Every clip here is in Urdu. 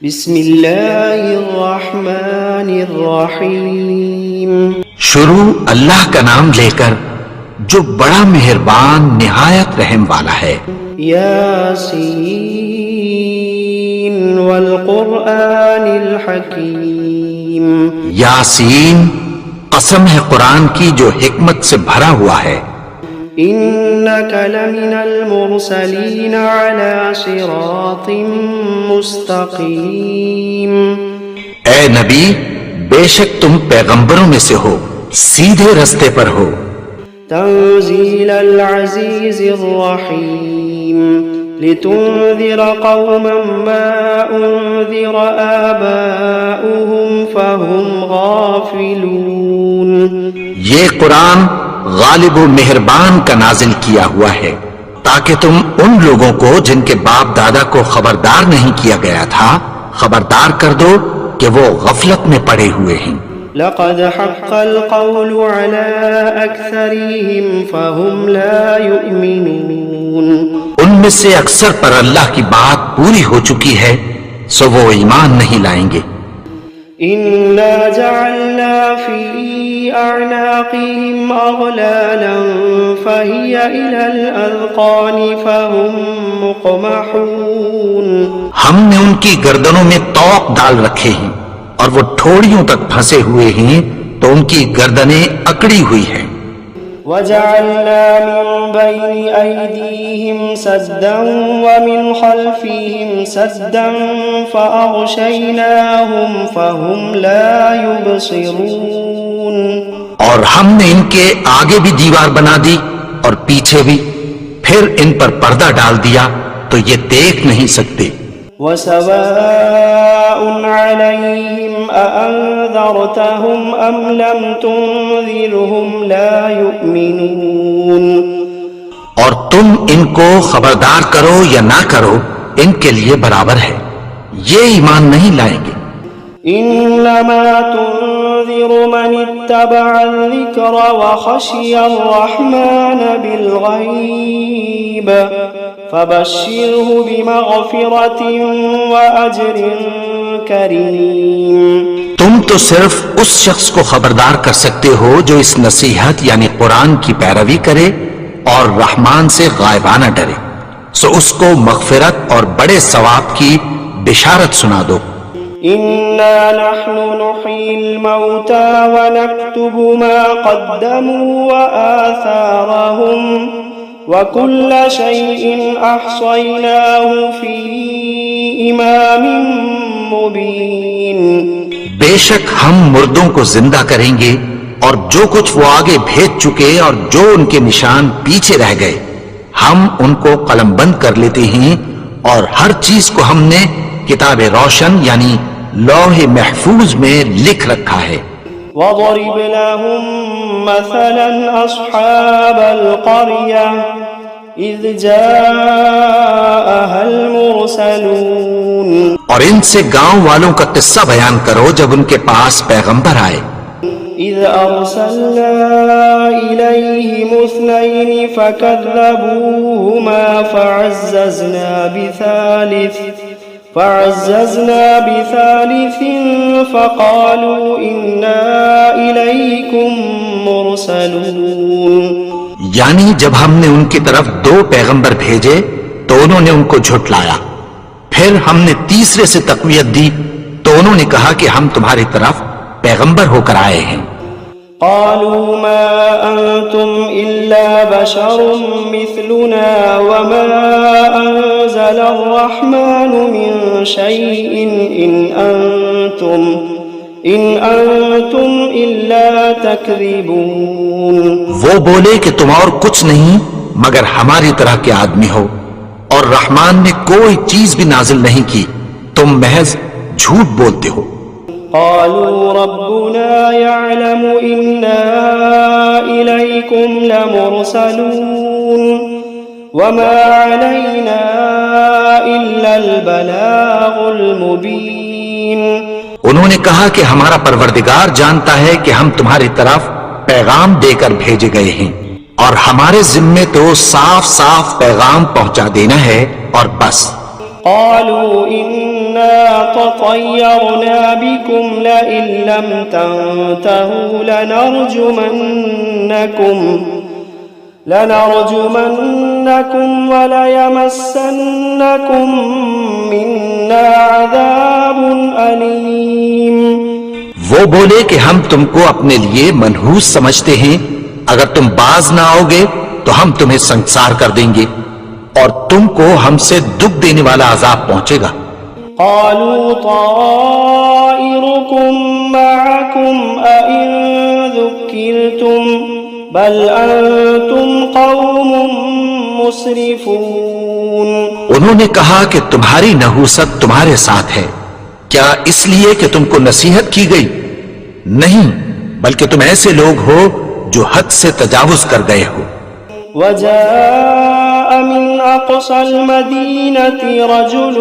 بسم اللہ الرحمن الرحیم۔ شروع اللہ کا نام لے کر جو بڑا مہربان نہایت رحم والا ہے۔ یاسین والقرآن الحکیم۔ یاسین، قسم ہے قرآن کی جو حکمت سے بھرا ہوا ہے۔ انک لمن المرسلین علی صراط مستقیم۔ اے نبی، بے شک تم پیغمبروں میں سے ہو، سیدھے رستے پر ہو۔ تنزیل العزیز الرحیم۔ لتنذر قوما ما انذر آباؤهم فهم غافلون۔ یہ قرآن غالب و مہربان کا نازل کیا ہوا ہے تاکہ تم ان لوگوں کو جن کے باپ دادا کو خبردار نہیں کیا گیا تھا خبردار کر دو کہ وہ غفلت میں پڑے ہوئے ہیں۔ لقد حق القول على أكثرهم فهم لا يؤمنون۔ ان میں سے اکثر پر اللہ کی بات پوری ہو چکی ہے سو وہ ایمان نہیں لائیں گے۔ إنا جعلنا في أعناقهم أغلالا فهي إلى الأذقان فهم مقمحون۔ ہم نے ان کی گردنوں میں طوق ڈال رکھے ہیں اور وہ ٹھوڑیوں تک پھنسے ہوئے ہیں تو ان کی گردنیں اکڑی ہوئی ہیں۔ وجعلنا من بين أيديهم سدا ومن خلفهم سدا فأغشيناهم فهم لا يبصرون۔ اور ہم نے ان کے آگے بھی دیوار بنا دی اور پیچھے بھی، پھر ان پر پردہ ڈال دیا تو یہ دیکھ نہیں سکتے۔ وسواء عليهم أأنذرتهم أم لم تنذرهم لا يؤمنون۔ اور تم ان کو خبردار کرو یا نہ کرو ان کے لیے برابر ہے، یہ ایمان نہیں لائیں گے۔ إنما تنذر من اتبع الذكر وخشي الرحمن بالغيب فبشره بمغفرة وأجر كريم۔ تم تو صرف اس شخص کو خبردار کر سکتے ہو جو اس نصیحت یعنی قرآن کی پیروی کرے اور رحمان سے غائبانہ ڈرے، سو اس کو مغفرت اور بڑے ثواب کی بشارت سنا دو۔ إنا نحن نحيي الموتى ونكتب ما قدموا وآثارهم وكل شيء أحصيناه في إمام مبين۔ بے شک ہم مردوں کو زندہ کریں گے اور جو کچھ وہ آگے بھیج چکے اور جو ان کے نشان پیچھے رہ گئے ہم ان کو قلم بند کر لیتے ہیں، اور ہر چیز کو ہم نے کتاب روشن یعنی لوح محفوظ میں لکھ رکھا ہے۔ وَضَرِبْ لَهُمْ مَثَلًا أَصْحَابَ الْقَرْيَةِ إِذْ جَاءَهَا الْمُرْسَلُونَ۔ اور ان سے گاؤں والوں کا قصہ بیان کرو جب ان کے پاس پیغمبر آئے۔ إِذْ أَرْسَلْنَا إِلَيْهِمُ اثْنَيْنِ فَكَذَّبُوهُمَا فعززنا بثالث فقالوا إنا إليكم مرسلون۔ یعنی جب ہم نے ان کی طرف دو پیغمبر بھیجے تو انہوں نے ان کو جھٹلایا، پھر ہم نے تیسرے سے تقویت دی تو انہوں نے کہا کہ ہم تمہاری طرف پیغمبر ہو کر آئے ہیں۔ قالوا ما أنتم إلا بشر مثلنا وما أنزل الرحمن من شيء إن أنتم إلا تكذبون۔ وہ بولے کہ تم اور کچھ نہیں مگر ہماری طرح کے آدمی ہو، اور رحمان نے کوئی چیز بھی نازل نہیں کی، تم محض جھوٹ بولتے ہو۔ قالوا ربنا يعلم إنا إليكم لمرسلون وما علينا إلا البلاغ المبين۔ انہوں نے کہا کہ ہمارا پروردگار جانتا ہے کہ ہم تمہاری طرف پیغام دے کر بھیجے گئے ہیں، اور ہمارے ذمے تو صاف صاف پیغام پہنچا دینا ہے اور بس۔ قالوا إنا تطيرنا بكم لئن لم تنتهوا لنرجمنكم وليمسنكم منا عذاب أليم. وہ بولے کہ ہم تم کو اپنے لیے منحوس سمجھتے ہیں، اگر تم باز نہ آؤ گے تو ہم تمہیں سنسار کر دیں گے اور تم کو ہم سے دکھ دینے والا عذاب پہنچے گا. قالوا طائركم معكم أئن ذكرتم بل أنتم قوم مسرفون. انہوں نے کہا کہ تمہاری نحوست تمہارے ساتھ ہے، کیا اس لیے کہ تم کو نصیحت کی گئی؟ نہیں، بلکہ تم ایسے لوگ ہو جو حد سے تجاوز کر گئے ہو. وجاء من أقصى المدينة رجل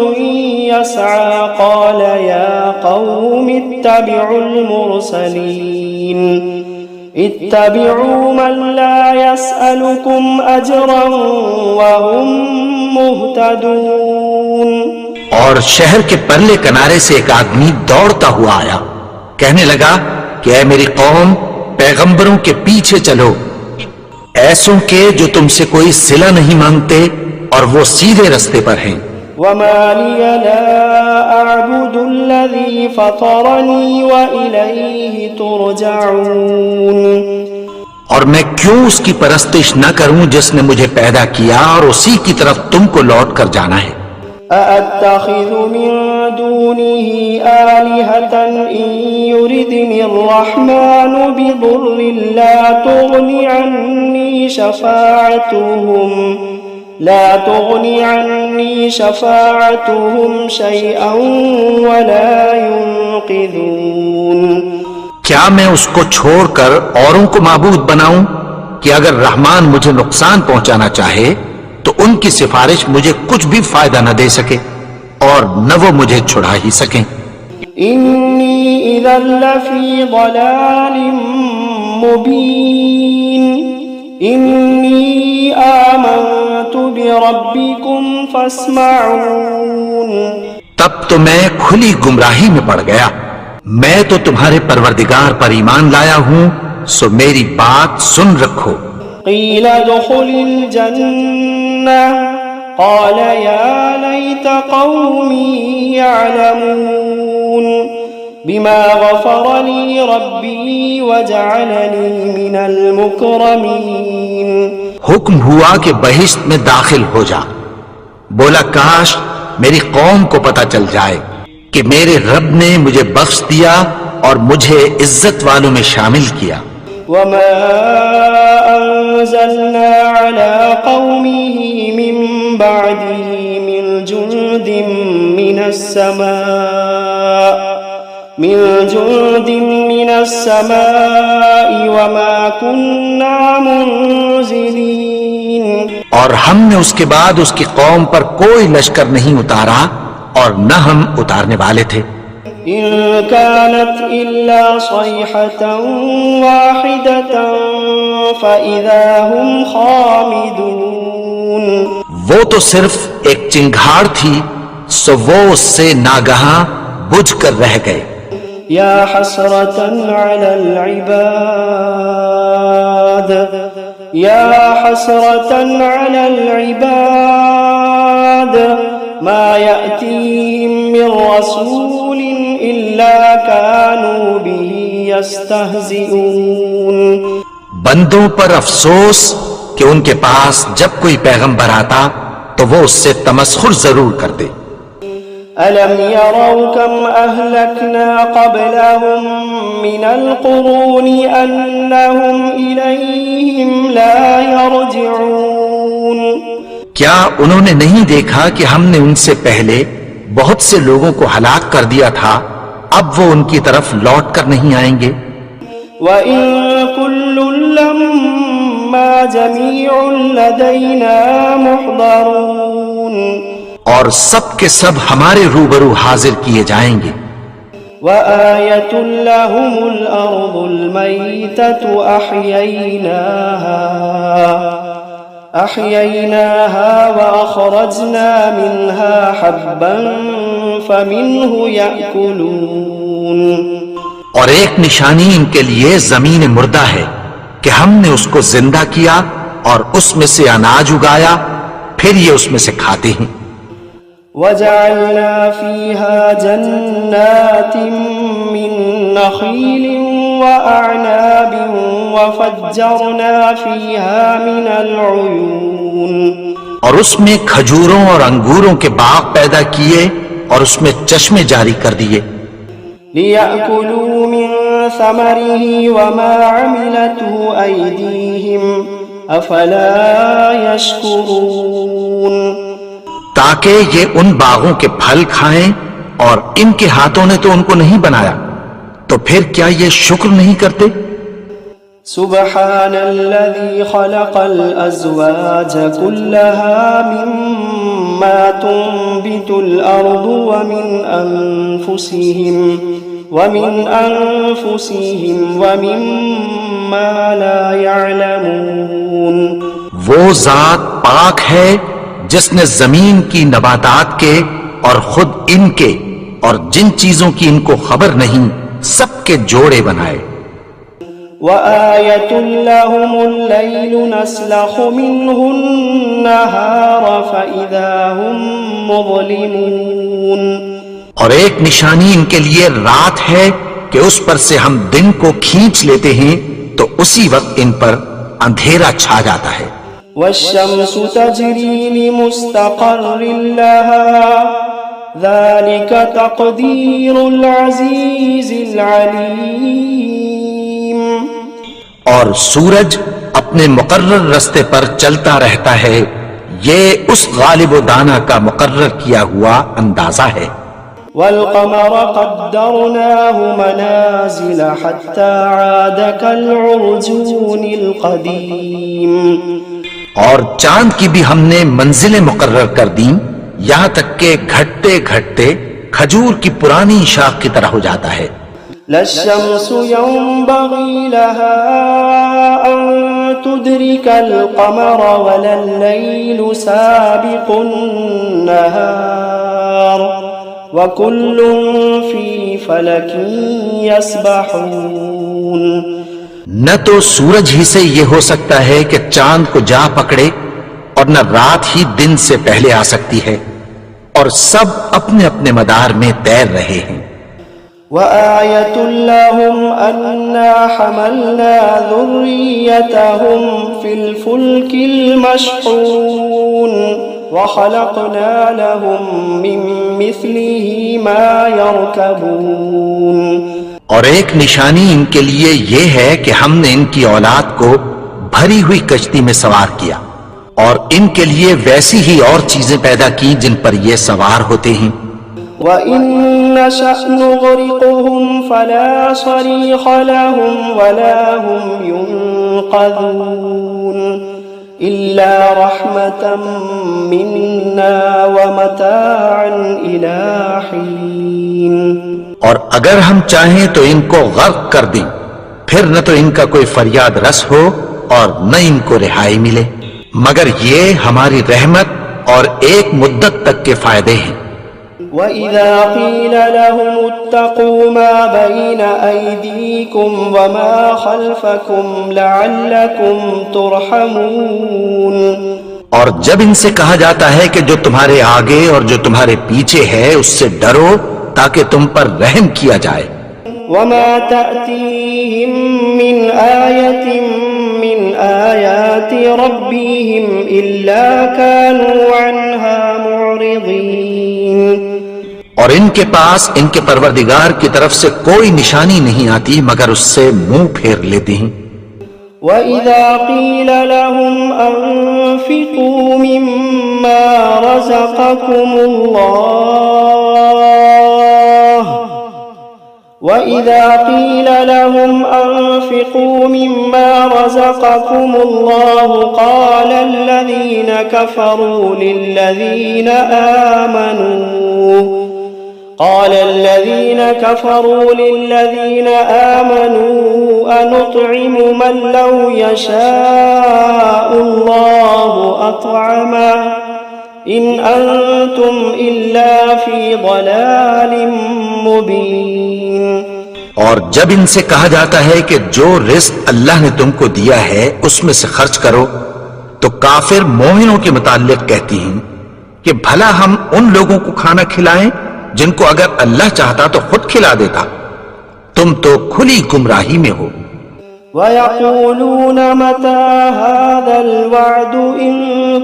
يسعى قال يا قوم اتبعوا المرسلين اتبعوا من لا يسألكم أجرا وهم مهتدون. اور شہر کے پرلے کنارے سے ایک آدمی دوڑتا ہوا آیا، کہنے لگا کہ اے میری قوم، پیغمبروں کے پیچھے چلو، ایسوں کے جو تم سے کوئی صلہ نہیں مانگتے اور وہ سیدھے رستے پر ہیں. وما لي لا أعبد الذي فطرني وإليه ترجعون. اور میں کیوں اس کی پرستش نہ کروں جس نے مجھے پیدا کیا اور اسی کی طرف تم کو لوٹ کر جانا ہے. أأتخذ من دونه آلهة إن يردني الرحمن بضر لا تغني عني شفاعتهم شيئا ولا ينقذون. کیا میں اس کو چھوڑ کر اوروں کو معبود بناؤں کہ اگر رحمان مجھے نقصان پہنچانا چاہے تو ان کی سفارش مجھے کچھ بھی فائدہ نہ دے سکے اور نہ وہ مجھے چھڑا ہی سکیں. انی اذا لفی ضلال مبین انی آمنت بربکم فاسمعون. تب تو میں کھلی گمراہی میں پڑ گیا، میں تو تمہارے پروردگار پر ایمان لایا ہوں، سو میری بات سن رکھو. قیل ادخل الجنة قال يا ليت قومي يعلمون بما غفر لي ربي وجعلني من المكرمين. حکم ہوا کہ بہشت میں داخل ہو جا. بولا کاش میری قوم کو پتہ چل جائے کہ میرے رب نے مجھے بخش دیا اور مجھے عزت والوں میں شامل کیا. وما أنزلنا على قومه من بعده من جند من السماء وما كنا منزلين. اور ہم نے اس کے بعد اس کی قوم پر کوئی لشکر نہیں اتارا اور نہ ہم اتارنے والے تھے. إن كانت إلا صيحة واحدة فإذا هم خامدون. وہ تو صرف ایک چنگھاڑ تھی، سو وہ اس سے ناگہاں بجھ کر رہ گئے. يا حسرة على العباد ما يأتيهم من رسول إلا كانوا به يستهزئون. بندوں پر افسوس کہ ان کے پاس جب کوئی پیغمبر آتا تو وہ اس سے تمسخر ضرور کرتے. ألم يروا كم أهلكنا قبلهم من القرون أنهم إليهم لا يرجعون. کیا انہوں نے نہیں دیکھا کہ ہم نے ان سے پہلے بہت سے لوگوں کو ہلاک کر دیا تھا، اب وہ ان کی طرف لوٹ کر نہیں آئیں گے. وَإِن كُلٌّ لَّمَّا جَمِيعٌ لَّدَيْنَا مُحْضَرُونَ. اور سب کے سب ہمارے روبرو حاضر کیے جائیں گے. وَآيَةٌ لَّهُمُ الْأَرْضُ الْمَيْتَةُ أحييناها وأخرجنا منها حبا فمنه يأكلون اور ایک نشانی ان کے لیے زمین مردہ ہے کہ ہم نے اس کو زندہ کیا اور اس میں سے اناج اگایا، پھر یہ اس میں سے کھاتے ہیں۔ وجعلنا فيها جنات من نخيل وأعناب وفجرنا فيها من العيون اور اس میں کھجوروں اور انگوروں کے باغ پیدا کیے اور اس میں چشمے جاری کر دیے، ليأكلوا من ثمره وما عملته أيديهم أفلا يشكرون تاکہ یہ ان باغوں کے پھل کھائیں اور ان کے ہاتھوں نے تو ان کو نہیں بنایا، تو پھر کیا یہ شکر نہیں کرتے؟ سبحان الذي خلق الأزواج كلها مما تنبت الأرض ومن أنفسهم ومما لا يعلمون وہ ذات پاک ہے جس نے زمین کی نباتات کے اور خود ان کے اور جن چیزوں کی ان کو خبر نہیں سب کے جوڑے بنائے۔ وآية لهم الليل نسلخ منه النهار فإذا هم مظلمون اور ایک نشانی ان کے لیے رات ہے کہ اس پر سے ہم دن کو کھینچ لیتے ہیں تو اسی وقت ان پر اندھیرا چھا جاتا ہے۔ والشمس تجري لمستقر لها ذلك تقدير العزيز العليم اور سورج اپنے مقرر رستے پر چلتا رہتا ہے، یہ اس غالب و دانا کا مقرر کیا ہوا اندازہ ہے۔ والقمر قدرناه منازل حتى عاد كالعرجون القديم اور چاند کی بھی ہم نے منزلیں مقرر کر دیں یہاں تک کہ گھٹتے گھٹتے کھجور کی پرانی شاخ کی طرح ہو جاتا ہے۔ لا الشمس ينبغي لها أن تدرك القمر ولا الليل سابق النهار وكل في فلك يسبحون نہ تو سورج ہی سے یہ ہو سکتا ہے کہ چاند کو جا پکڑے اور نہ رات ہی دن سے پہلے آ سکتی ہے، اور سب اپنے اپنے مدار میں تیر رہے ہیں۔ وآية لهم أنا حملنا ذريتهم في الفلك المشحون وخلقنا لهم من مثله ما يركبون اور ایک نشانی ان کے لیے یہ ہے کہ ہم نے ان کی اولاد کو بھری ہوئی کشتی میں سوار کیا اور ان کے لیے ویسی ہی اور چیزیں پیدا کی جن پر یہ سوار ہوتے ہیں۔ وَإِن نَّشَأْ نُغْرِقْهُمْ فَلَا صَرِيخَ لَهُمْ وَلَا هُمْ يُنقَذُونَ إِلَّا رَحْمَةً مِنَّا وَمَتَاعًا إِلَىٰ حِينٍ اور اگر ہم چاہیں تو ان کو غرق کر دیں، پھر نہ تو ان کا کوئی فریاد رس ہو اور نہ ان کو رہائی ملے، مگر یہ ہماری رحمت اور ایک مدت تک کے فائدے ہیں۔ وَإِذَا قِيلَ لَهُمُ اتَّقُوا مَا بَيْنَ أَيْدِيكُمْ وَمَا خَلْفَكُمْ لَعَلَّكُمْ تُرْحَمُونَ اور جب ان سے کہا جاتا ہے کہ جو تمہارے آگے اور جو تمہارے پیچھے ہے اس سے ڈرو تاکہ تم پر رحم کیا جائے۔ وَمَا تَأْتِيهِم مِّنْ آيَةٍ مِّنْ آيَاتِ رَبِّهِمْ إِلَّا كَانُوا عَنْهَا مُعْرِضِينَ اور ان کے پاس ان کے پروردگار کی طرف سے کوئی نشانی نہیں آتی مگر اس سے منہ پھیر لیتے ہیں۔ وَإِذَا قِيلَ لَهُمْ أَنفِقُوا مِمَّا رَزَقَكُمُ اللَّهُ وَإِذَا قِيلَ لَهُمْ أَنفِقُوا مِمَّا رَزَقَكُمُ اللَّهُ قَالَ الَّذِينَ كَفَرُوا لِلَّذِينَ آمَنُوا أَنُطْعِمُ مَن لَّوْ يَشَاءُ اللَّهُ أَطْعَمَهُ إن أنتم إلا في ضلال مبين. اور جب ان سے کہا جاتا ہے کہ جو رزق اللہ نے تم کو دیا ہے اس میں سے خرچ کرو، تو کافر مومنوں کے متعلق کہتی ہیں کہ بھلا ہم ان لوگوں کو کھانا کھلائیں جن کو اگر اللہ چاہتا تو خود کھلا دیتا، تم تو کھلی گمراہی میں ہو. وَيَقُولُونَ مَتَى هَذَا الْوَعْدُ إِن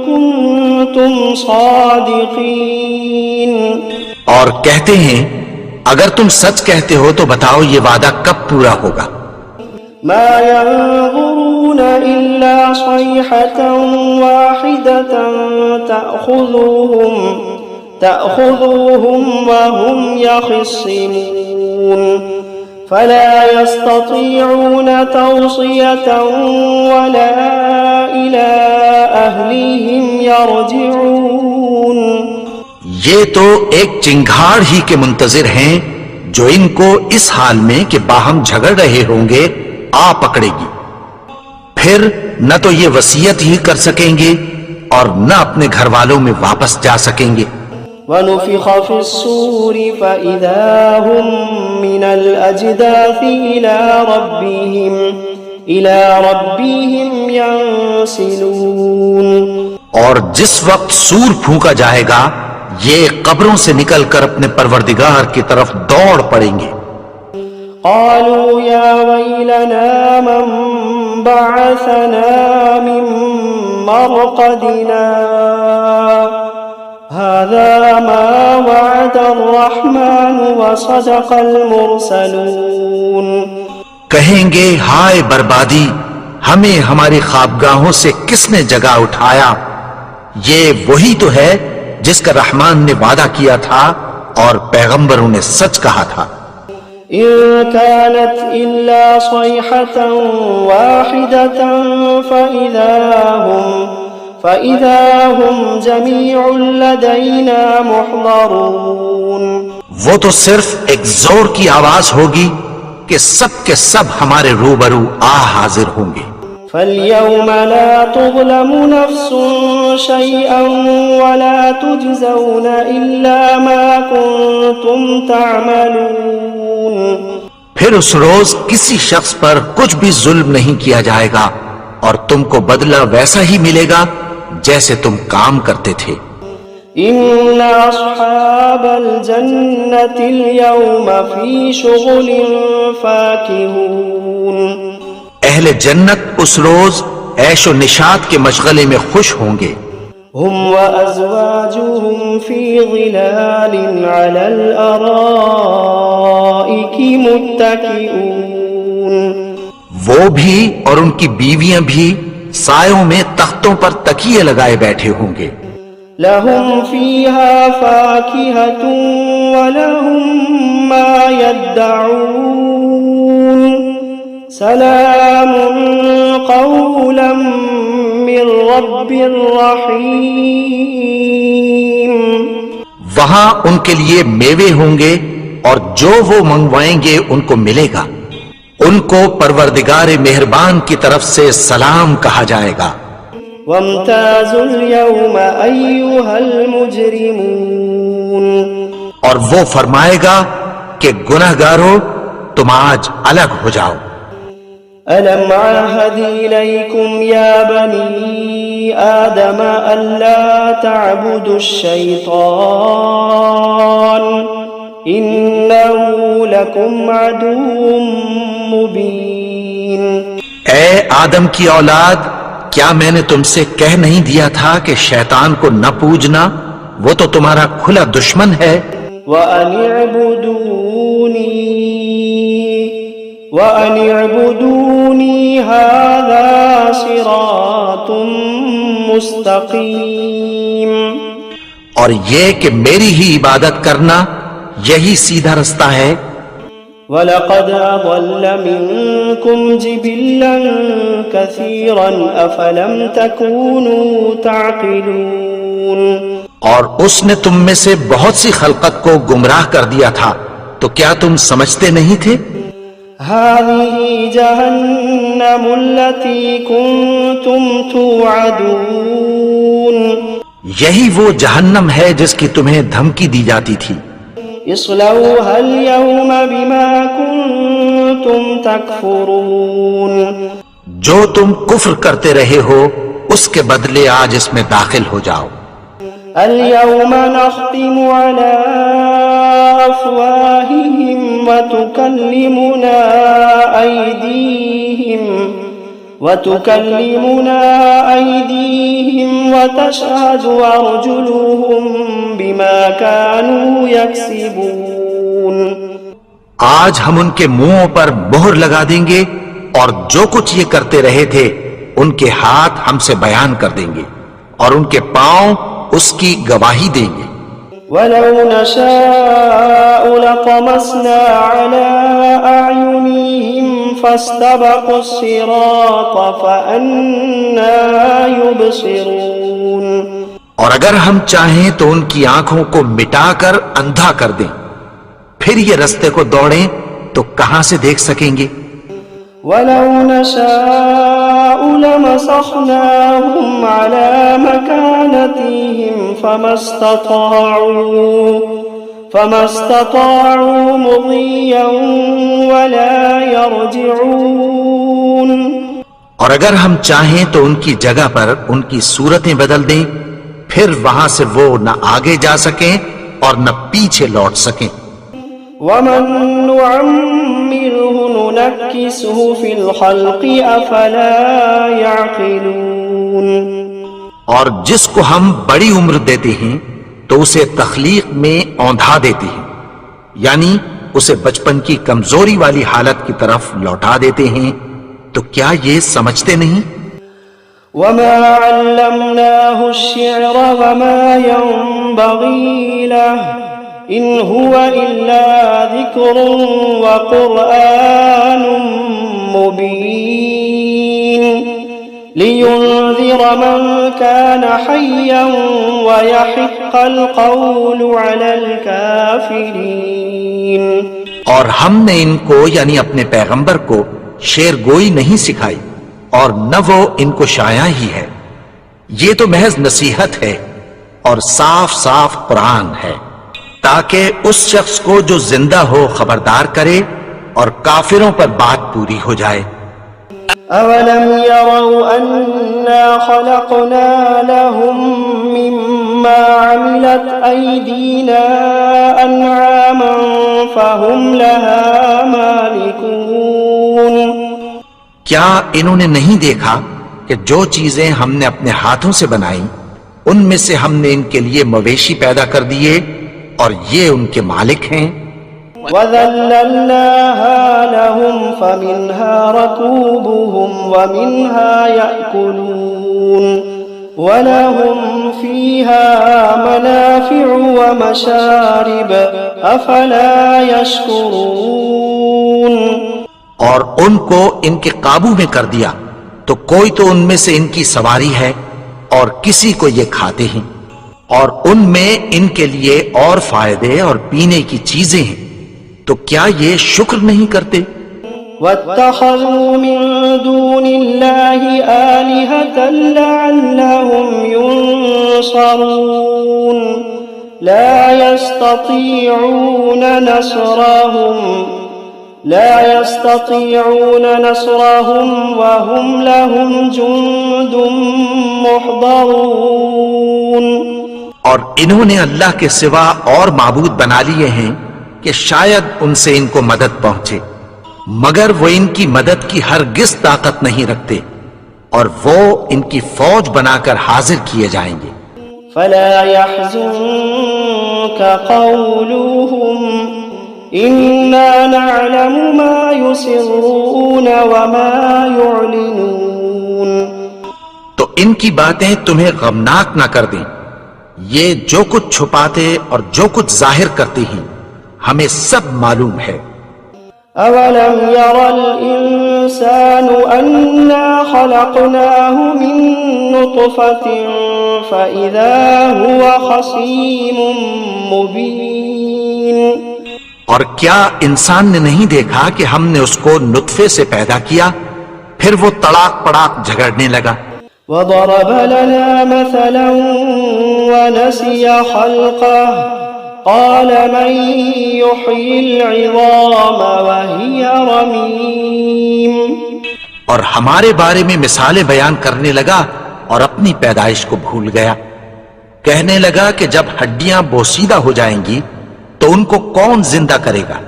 كُنتُمْ صَادِقِينَ. اور کہتے ہیں اگر تم سچ کہتے ہو تو بتاؤ یہ وعدہ کب پورا ہوگا. مَا يَنظُرُونَ إِلَّا صَيْحَةً وَاحِدَةً تَأْخُذُوهُمْ وَهُمْ يَخِصِّمُونَ فَلَا يَسْتَطِيعُونَ تَوْصِيَةً وَلَا إِلَىٰ أَهْلِهِمْ يَرْجِعُونَ. یہ تو ایک چنگھاڑ ہی کے منتظر ہیں جو ان کو اس حال میں کہ باہم جھگڑ رہے ہوں گے آ پکڑے گی، پھر نہ تو یہ وصیت ہی کر سکیں گے اور نہ اپنے گھر والوں میں واپس جا سکیں گے. وَنُفِخَ فِي الصُّورِ فَإِذَا هُمْ مِنَ الْأَجْدَاثِ إِلَىٰ رَبِّهِمْ يَنسِلُونَ. اور جس وقت سور پھونکا جائے گا یہ قبروں سے نکل کر اپنے پروردگار کی طرف دوڑ پڑیں گے. قالوا يا ويلنا من بعثنا من مرقدنا هذا ما وعد الرحمن وصدق المرسلون. کہیں گے ہائے بربادی، ہمیں ہماری خوابگاہوں سے کس نے جگا اٹھایا، یہ وہی تو ہے جس کا رحمان نے وعدہ کیا تھا اور پیغمبروں نے سچ کہا تھا. إن كانت إلا صيحة واحدة فإذا هم جميع لدينا محضرون. وہ تو صرف ایک زور کی آواز ہوگی کہ سب کے سب ہمارے روبرو حاضر ہوں گے. فَالْيَوْمَ لَا تُظْلَمُ نَفْسٌ شَيْئًا وَلَا تُجْزَوْنَ إِلَّا مَا كُنتُمْ تَعْمَلُونَ. پھر اس روز کسی شخص پر کچھ بھی ظلم نہیں کیا جائے گا اور تم کو بدلہ ویسا ہی ملے گا جیسے تم کام کرتے تھے. إِنَّ أَصْحَابَ الْجَنَّةِ الْيَوْمَ فِي شُغُلٍ فَاكِهُونَ. اہل جنت اس روز عیش و نشاط کے مشغلے میں خوش ہوں گے. هم وأزواجهم في ظلال على الأرائك متكئون. وہ بھی اور ان کی بیویاں بھی سایوں میں تختوں پر تکیے لگائے بیٹھے ہوں گے. لهم فيها فاكهة ولهم ما يدعون سلام قولا من رب رحیم. وہاں ان کے لیے میوے ہوں گے اور جو وہ منگوائیں گے ان کو ملے گا. ان کو پروردگار مہربان کی طرف سے سلام کہا جائے گا. وامتازوا اليوم أيها المجرمون. اور وہ فرمائے گا کہ گنہگارو تم آج الگ ہو جاؤ. ألم عاهد إليكم يا بني آدم ألا تعبدوا الشيطان إنه لكم عدو مبين. اے آدم کی اولاد، کیا میں نے تم سے کہہ نہیں دیا تھا کہ شیطان کو نہ پوجنا، وہ تو تمہارا کھلا دشمن ہے. وَأَنِ اعْبُدُونِي هَذَا صِرَاطٌ مُسْتَقِيم. اور یہ کہ میری ہی عبادت کرنا یہی سیدھا رستہ ہے. وَلَقَدْ أَضَلَّ مِنكُمْ جِبِلًّا كَثِيرًا أَفَلَمْ تَكُونُوا تَعْقِلُونَ. اور اس نے تم میں سے بہت سی خلقت کو گمراہ کر دیا تھا، تو کیا تم سمجھتے نہیں تھے؟ هَذِهِ جَهَنَّمُ الَّتِي كُنتُمْ تُوعَدُونَ. یہی وہ جہنم ہے جس کی تمہیں دھمکی دی جاتی تھی. اصلوها اليوم بما كنتم تكفرون. جو تم کفر کرتے رہے ہو اس کے بدلے آج اس میں داخل ہو جاؤ. اليوم نختم على أفواههم وتكلمنا أيديهم وتشهد أرجلهم بما كانوا يكسبون. آج ہم ان کے منہوں پر مہر لگا دیں گے اور جو کچھ یہ کرتے رہے تھے ان کے ہاتھ ہم سے بیان کر دیں گے اور ان کے پاؤں اس کی گواہی دیں گے. وَلَوْ نَشَاءُ لَطَمَسْنَا عَلَىٰ أَعْيُنِهِمْ فَاسْتَبَقُوا الصِّرَاطَ فَأَنَّىٰ يُبْصِرُونَ. اور اگر ہم چاہیں تو ان کی آنکھوں کو مٹا کر اندھا کر دیں، پھر یہ رستے کو دوڑیں تو کہاں سے دیکھ سکیں گے. وَلَوْ نَشَاءُ لَمَسَخْنَاهُمْ عَلَىٰ مَكَانَتِهِمْ فَمَا اسْتَطَاعُوا مُضِيًّا وَلَا يَرْجِعُونَ. اور اگر ہم چاہیں تو ان کی جگہ پر ان کی صورتیں بدل دیں، پھر وہاں سے وہ نہ آگے جا سکیں اور نہ پیچھے لوٹ سکیں. وَمَن نُّعَمِّرْهُ نُنَكِّسْهُ فِي الْخَلْقِ أَفَلَا يَعْقِلُونَ. اور جس کو ہم بڑی عمر دیتے ہیں تو اسے تخلیق میں اوندھا دیتے ہیں، یعنی اسے بچپن کی کمزوری والی حالت کی طرف لوٹا دیتے ہیں. تو کیا یہ سمجھتے نہیں؟ وَمَا عَلَّمْنَاهُ الشِّعْرَ وَمَا يَنبَغِي لَهُ إِنْ هُوَ إِلَّا ذِكْرٌ وَقُرْآنٌ مُبِينٌ لِيُنذِرَ مَنْ كَانَ حَيًّا وَيَحِقَّ الْقَوْلُ عَلَى الْكَافِرِينَ. اور ہم نے ان کو یعنی اپنے پیغمبر کو شعر گوئی نہیں سکھائی اور نہ وہ ان کو شایع ہی ہے. یہ تو محض نصیحت ہے اور صاف صاف قرآن ہے تاکہ اس شخص کو جو زندہ ہو خبردار کرے اور کافروں پر بات پوری ہو جائے. أَوَلَمْ يَرَوْا أَنَّا خَلَقْنَا لَهُم مِّمَّا عَمِلَتْ أَيْدِينَا أَنْعَامًا فَهُمْ لَهَا مَالِكُونَ. کیا انہوں نے نہیں دیکھا کہ جو چیزیں ہم نے اپنے ہاتھوں سے بنائی ان میں سے ہم نے ان کے لیے مویشی پیدا کر دیے اور یہ ان کے مالک ہیں. وَذَلَّلْنَاهَا لَهُمْ فَمِنْهَا رَكُوبُهُمْ وَمِنْهَا يَأْكُلُونَ وَلَهُمْ فِيهَا مَنَافِعُ وَمَشَارِبُ أَفَلَا يَشْكُرُونَ. اور ان کو ان کے قابو میں کر دیا تو کوئی تو ان میں سے ان کی سواری ہے اور کسی کو یہ کھاتے ہیں، اور ان میں ان کے لیے اور فائدے اور پینے کی چیزیں ہیں. تو کیا یہ شکر نہیں کرتے؟ وَاتَّخَذُوا مِن دُونِ اللَّهِ آلِهَةً لَعَلَّهُمْ يُنصَرُونَ لَا يَسْتَطِيعُونَ نَصْرَهُمْ وَهُمْ لَهُمْ جُندٌ مُحْضَرُونَ. اور انہوں نے اللہ کے سوا اور معبود بنا لیے ہیں کہ شاید ان سے ان کو مدد پہنچے، مگر وہ ان کی مدد کی ہرگز طاقت نہیں رکھتے اور وہ ان کی فوج بنا کر حاضر کیے جائیں گے. فَلَا يَحْزُنكَ قَوْلُهُمْ إِنَّا نَعْلَمُ مَا يُسِرُّونَ وَمَا يُعْلِنُونَ. تو ان کی باتیں تمہیں غمناک نہ کر دیں. یہ جو کچھ چھپاتے اور جو کچھ ظاہر کرتے ہیں ہمیں سب معلوم ہے. أَوَلَمْ يَرَ الْإِنسَانُ أَنَّا خَلَقْنَاهُ مِن نُّطْفَةٍ فَإِذَا هُوَ خَصِيمٌ مُّبِينٌ. اور کیا انسان نے نہیں دیکھا کہ ہم نے اس کو نطفے سے پیدا کیا، پھر وہ تڑاک پڑاک جھگڑنے لگا. وضرب لنا مثلا ونسي خلقه قال من يحيي العظام وهي رميم. اور ہمارے بارے میں مثالیں بیان کرنے لگا اور اپنی پیدائش کو بھول گیا. کہنے لگا کہ جب ہڈیاں بوسیدہ ہو جائیں گی تو ان کو کون زندہ کرے گا؟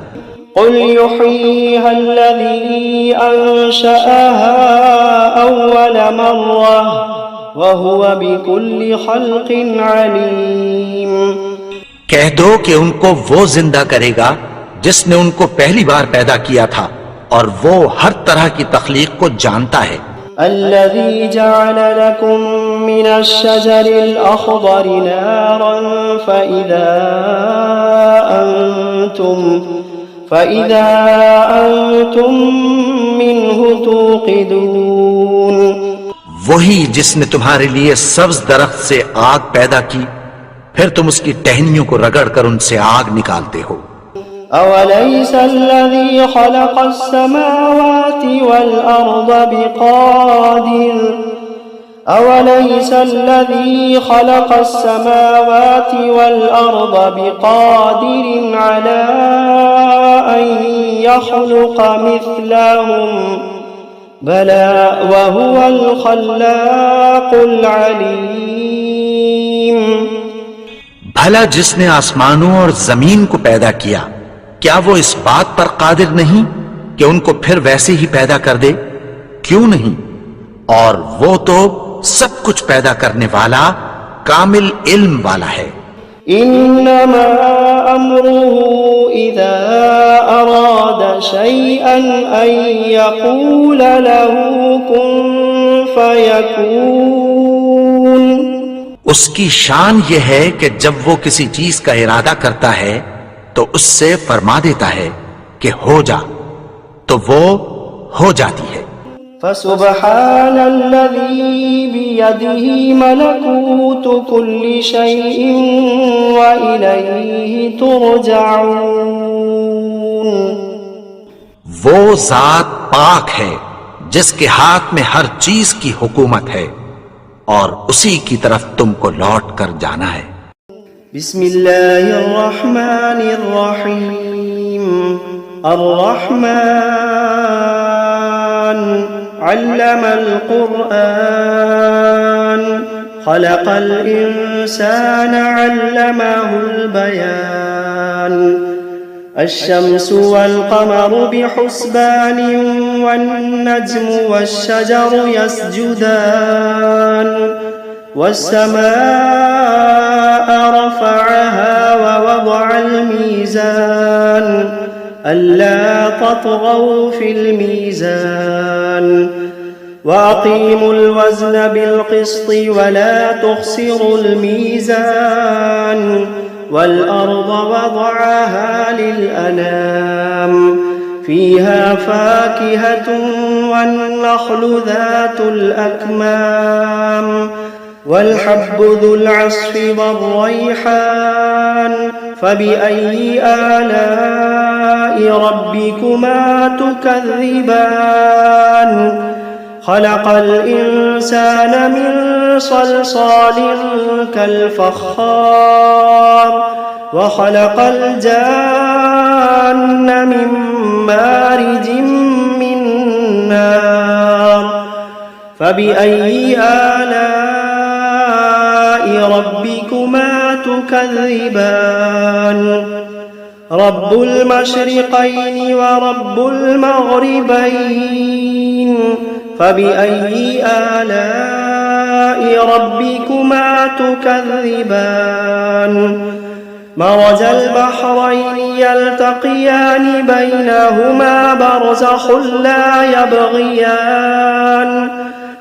قل يحييها الذي أنشأها أول مرة وهو بكل خلق عليم. کہہ دو کہ ان کو وہ زندہ کرے گا جس نے ان کو پہلی بار پیدا کیا تھا اور وہ ہر طرح کی تخلیق کو جانتا ہے. الذي جعل لكم من الشجر الأخضر نارا فإذا أنتم منه توقدون. وہی جس نے تمہارے لیے سبز درخت سے آگ پیدا کی پھر تم اس کی ٹہنیوں کو رگڑ کر ان سے آگ نکالتے ہو. أوليس الذي خلق السماوات والأرض بقادر على أن يخلق مثلهم بلى وهو الخلاق العليم. بھلا جس نے آسمانوں اور زمین کو پیدا کیا کیا وہ اس بات پر قادر نہیں کہ ان کو پھر ویسے ہی پیدا کر دے؟ کیوں نہیں؟ اور وہ تو سب کچھ پیدا کرنے والا کامل علم والا ہے. انما امره اذا اراد شيئا ان يقول له كن فيكون. اس کی شان یہ ہے کہ جب وہ کسی چیز کا ارادہ کرتا ہے تو اس سے فرما دیتا ہے کہ ہو جا تو وہ ہو جاتی ہے. فسبحان الذي بيده ملكوت كل شيء وإليه ترجعون. وہ ذات پاک ہے جس کے ہاتھ میں ہر چیز کی حکومت ہے اور اسی کی طرف تم کو لوٹ کر جانا ہے. بسم اللہ الرحمن الرحیم. الرحمن علم القرآن خلق الإنسان علمه البيان. الشمس والقمر بحسبان والنجم والشجر يسجدان. والسماء رفعها ووضع الميزان ألا تطغوا في الميزان وأقيموا الوزن بالقسط ولا تخسروا الميزان والأرض وضعها للأنام فيها فاكهة والنخل ذات الأكمام والحب ذو العصف والريحان فبأي آلاء ربكما تكذبان. خلق الإنسان من صلصال كالفخار وخلق الجان من مارج من نار فبأي آلاء ربكما تكذبان. رب المشرقين ورب المغربين فبأي آلاء ربكما تكذبان. مرج البحرين يلتقيان بينهما برزخ لا يبغيان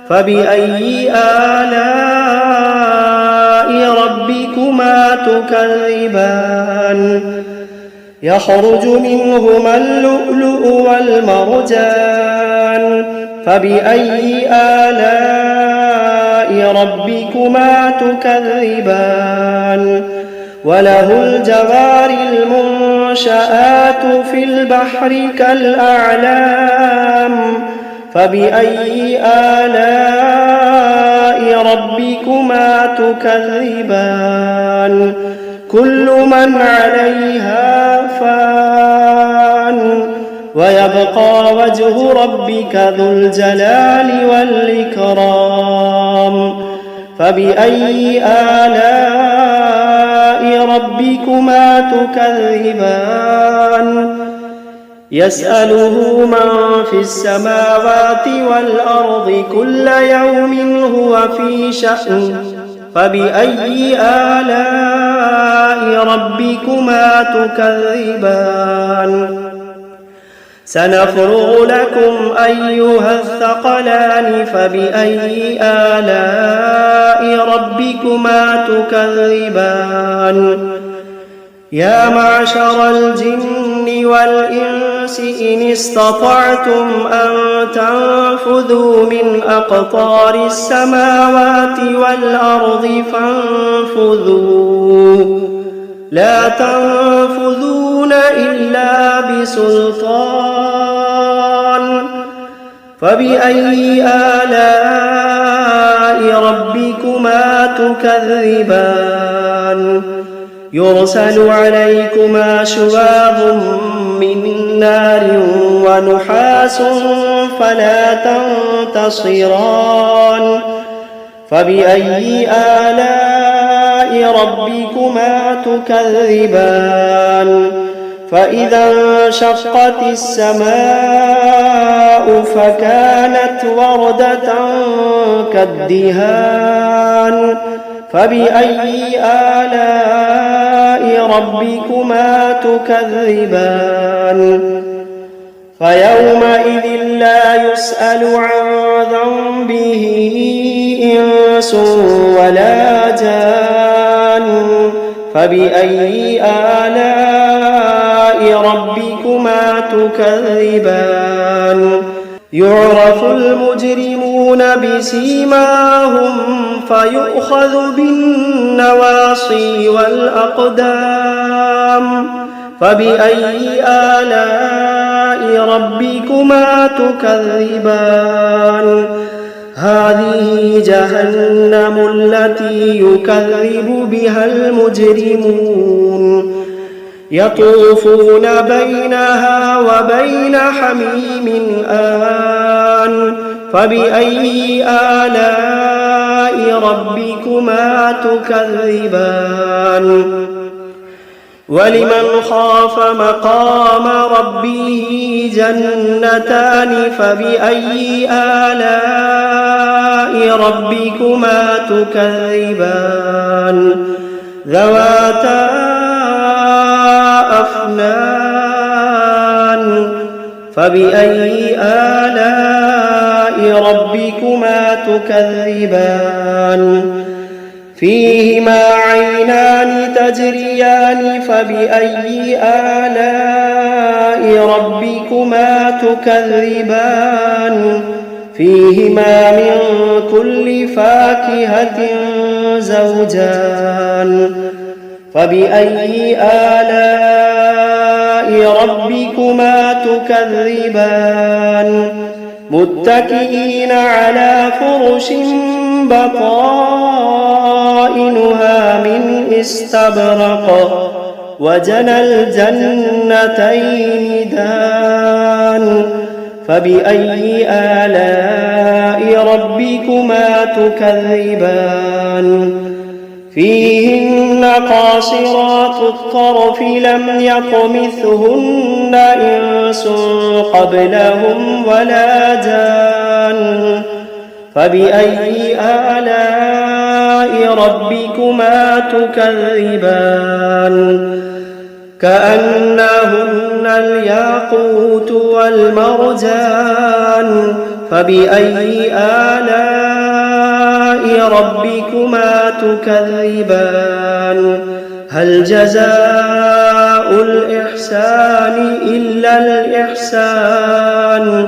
فبأي آلاء ربكما تكذبان. يخرج منهما اللؤلؤ والمرجان فبأي آلاء ربكما تكذبان. وله الجوار المنشآت في البحر كالأعلام فبأي آلاء ربكما تكذبان كل من عليها فان ويبقى وجه ربك ذو الجلال والإكرام فبأي آلاء ربكما تكذبان يسأله من في السماوات والأرض كل يوم هو في شأن فبأي آلاء ربكما تكذبان سنفرغ لكم أيها الثقلان فبأي آلاء ربكما تكذبان يا معشر الجن والإنس إن استطعتم أن تنفذوا من أقطار السماوات والأرض فانفذوا لا تنفذون إلا بسلطان فبأي آلاء ربكما تكذبان يرسل عليكما شواظ من نار ونحاس فلا تنتصران فبأي آلاء ربكما تكذبان فإذا انشقت السماء فكانت وردة كالدهان فبأي آلاء ربكما تكذبان فيومئذ لا يسأل عن ذنبه إنس ولا جان فبأي آلاء ربكما تكذبان يعرف المجرمون بسيماهم فيؤخذ بالنواصي والأقدام فبأي آلاء ربكما تكذبان هذه جهنم التي يكذب بها المجرمون يطوفون بينها وبين حميم آن فبأي آلاء ربكما تكذبان ولمن خاف مقام ربه جنتان فبأي آلاء ربكما تكذبان ذواتا أفنان فبأي آلاء ربكما تكذبان فيهما عينان تجريان فبأي آلاء ربكما تكذبان فيهما من كل فاكهة زوجان فبأي آلاء ربكما تكذبان متكئين على فرش بطائنها من استبرق وجنى الجنتين دان فبأي آلاء ربكما تكذبان فيهن قاصرات الطرف لم يطمثهن إنس قبلهم ولا جان فبأي آلاء ربكما تكذبان كأنهن الياقوت والمرجان فبأي آلاء ربكما تكذبان هل جزاء الإحسان إلا الإحسان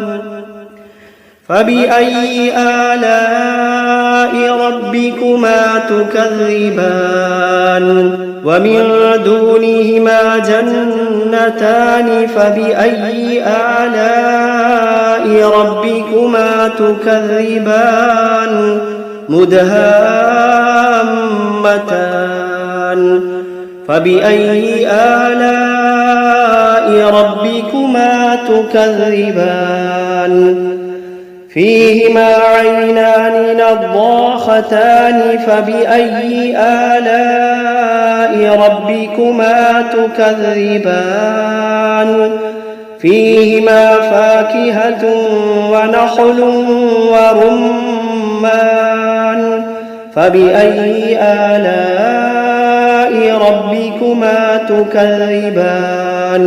فبأي آلاء ربكما تكذبان ومن دونهما جنتان فبأي آلاء ربكما تكذبان مدهامتان فبأي آلاء ربكما تكذبان فيهما عينان نضاختان فبأي آلاء ربكما تكذبان فيهما فاكهة ونخل ورمان فبأي آلاء ربكما تكذبان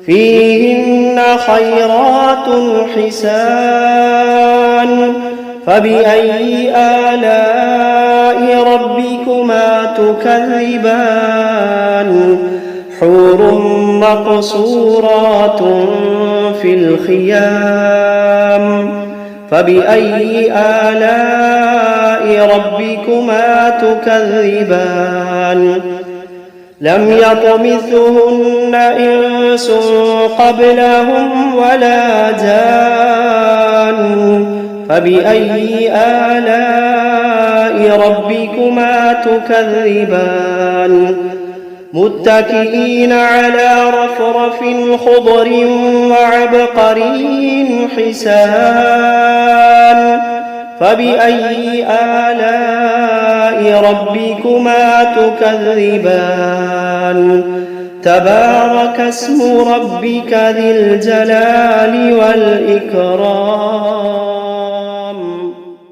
فيهن خيرات حسان فبأي آلاء ربكما تكذبان حور مقصورات في الخيام فبأي آلاء ربكما تكذبان لم يطمثهن إنس قبلهم ولا جان فبأي آلاء ربكما تكذبان متكئين على رفرف خضر وعبقري حسان فبأي آلاء ربكما تكذبان تبارك اسم ربك ذي الجلال والإكرام